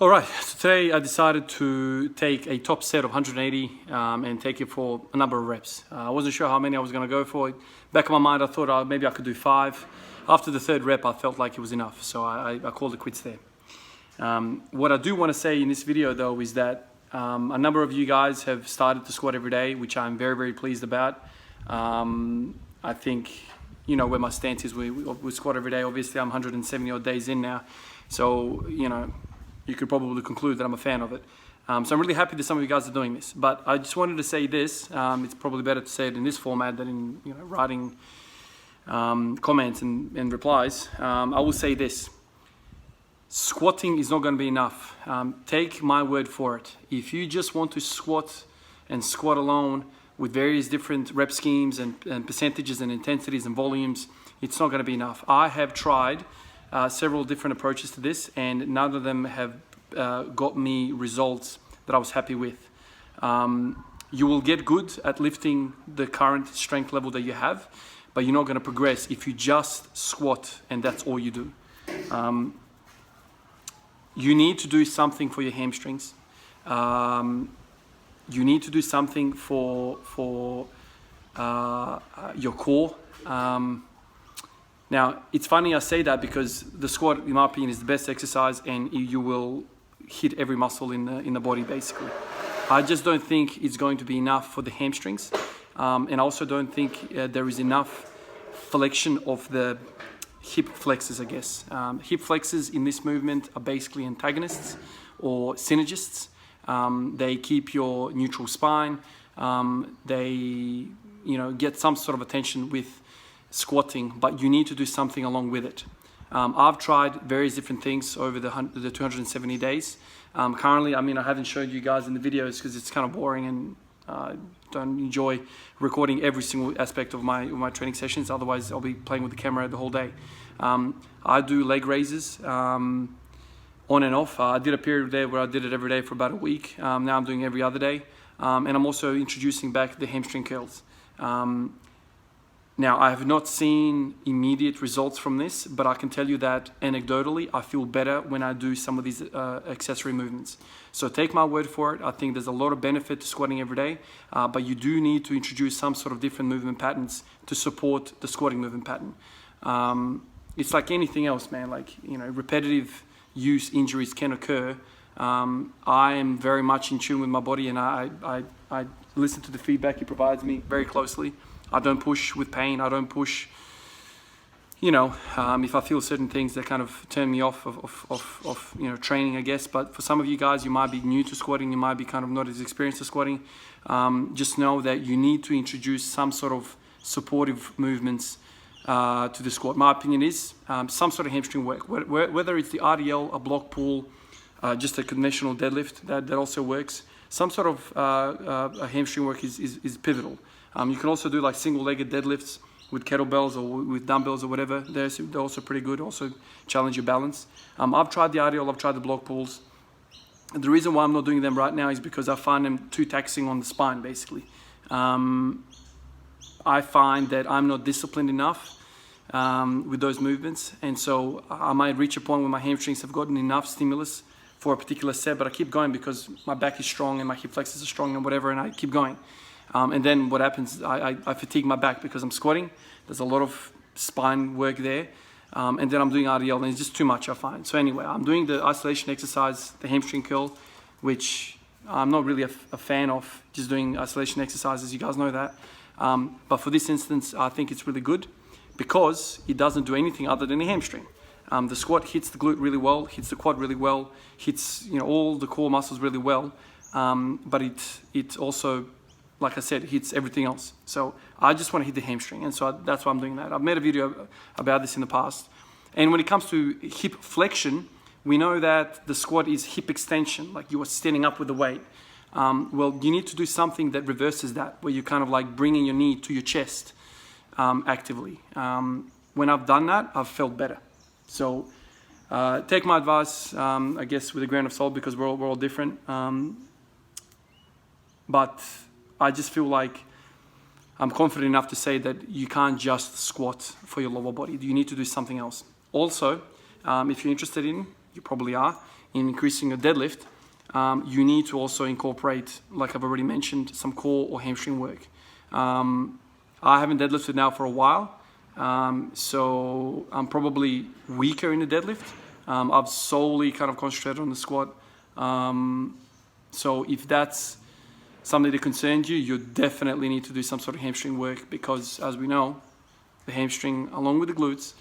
All right, so today I decided to take a top set of 180 and take it for a number of reps. I wasn't sure how many I was going to go for. Back in my mind, I thought maybe I could do 5. After the third rep, I felt like it was enough, so I called it quits there. What I do want to say in this video, though, is that a number of you guys have started to squat every day, which I'm very, very pleased about. I think, you know, where my stance is, we squat every day. Obviously, I'm 170 odd days in now, so, you know, you could probably conclude that I'm a fan of it. So I'm really happy that some of you guys are doing this. But I just wanted to say this. It's probably better to say it in this format than in, you know, writing comments and replies. I will say this. Squatting is not going to be enough. Take my word for it. If you just want to squat and squat alone with various different rep schemes and percentages and intensities and volumes, it's not going to be enough. I have tried several different approaches to this, and none of them have got me results that I was happy with. You will get good at lifting the current strength level that you have, but you're not going to progress if you just squat and that's all you do. You need to do something for your hamstrings. You need to do something for your core. Now, it's funny I say that because the squat, in my opinion, is the best exercise, and you will hit every muscle in the body, basically. I just don't think it's going to be enough for the hamstrings, and I also don't think there is enough flexion of the hip flexors, I guess. Hip flexors in this movement are basically antagonists or synergists. They keep your neutral spine. They, you know, get some sort of attention with squatting, but you need to do something along with it. I've tried various different things over the 270 days. Currently, I mean, I haven't showed you guys in the videos because it's kind of boring, and I don't enjoy recording every single aspect of my training sessions. Otherwise, I'll be playing with the camera the whole day. I do leg raises on and off. I did a period there where I did it every day for about a week. Now I'm doing every other day. And I'm also introducing back the hamstring curls. Now, I have not seen immediate results from this, but I can tell you that anecdotally, I feel better when I do some of these accessory movements. So take my word for it. I think there's a lot of benefit to squatting every day, but you do need to introduce some sort of different movement patterns to support the squatting movement pattern. It's like anything else, man. Like, you know, repetitive use injuries can occur. I am very much in tune with my body, and I listen to the feedback it provides me very closely. I don't push with pain. I don't push, you know, if I feel certain things that kind of turn me off of you know, training, I guess. But for some of you guys, you might be new to squatting. You might be kind of not as experienced as squatting. Just know that you need to introduce some sort of supportive movements to the squat. My opinion is some sort of hamstring work, whether it's the RDL, a block pull, just a conventional deadlift, that also works. Some sort of a hamstring work is pivotal. You can also do like single-legged deadlifts with kettlebells or with dumbbells or whatever. They're also pretty good, also challenge your balance. I've tried the RDL, I've tried the block pulls. The reason why I'm not doing them right now is because I find them too taxing on the spine, basically. I find that I'm not disciplined enough with those movements, and so I might reach a point where my hamstrings have gotten enough stimulus for a particular set, but I keep going because my back is strong and my hip flexors are strong and whatever, and I keep going. And then what happens, I fatigue my back because I'm squatting. There's a lot of spine work there. And then I'm doing RDL, and it's just too much, I find. So anyway, I'm doing the isolation exercise, the hamstring curl, which I'm not really a fan of, just doing isolation exercises. You guys know that. But for this instance, I think it's really good because it doesn't do anything other than the hamstring. The squat hits the glute really well, hits the quad really well, hits, you know, all the core muscles really well. But it also, like I said, hits everything else. So I just want to hit the hamstring, and so that's why I'm doing that. I've made a video about this in the past. And when it comes to hip flexion, we know that the squat is hip extension, like you are standing up with the weight. Well, you need to do something that reverses that, where you're kind of like bringing your knee to your chest actively. When I've done that, I've felt better. So take my advice, I guess, with a grain of salt, because we're all different. But I just feel like I'm confident enough to say that you can't just squat for your lower body. You need to do something else. Also, if you're interested in, you probably are, in increasing your deadlift, you need to also incorporate, like I've already mentioned, some core or hamstring work. I haven't deadlifted now for a while, so I'm probably weaker in the deadlift. I've solely kind of concentrated on the squat. So if that's something that concerns you, you definitely need to do some sort of hamstring work, because as we know, the hamstring along with the glutes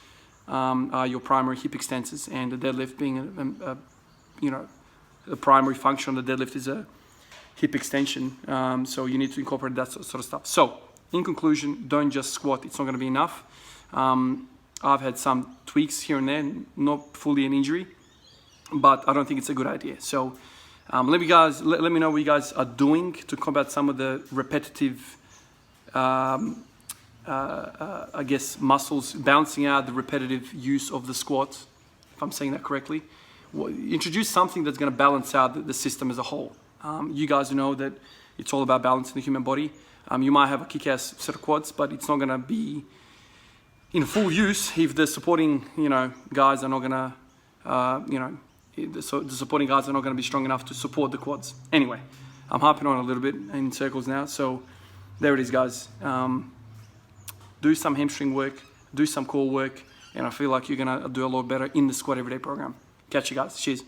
are your primary hip extensors, and the deadlift being the primary function of the deadlift is a hip extension. So you need to incorporate that sort of stuff. So in conclusion, don't just squat. It's not going to be enough. I've had some tweaks here and there, not fully an injury, but I don't think it's a good idea. So let me know what you guys are doing to combat some of the repetitive, I guess, muscles bouncing out, the repetitive use of the squat, if I'm saying that correctly. Introduce something that's going to balance out the system as a whole. You guys know that it's all about balance in the human body. You might have a kick-ass set of quads, but it's not going to be in full use if the supporting, guys are not going to, the supporting guys are not going to be strong enough to support the quads. Anyway, I'm harping on a little bit in circles now. So there it is, guys. Do some hamstring work, do some core work, and I feel like you're going to do a lot better in the Squat Everyday program. Catch you guys. Cheers.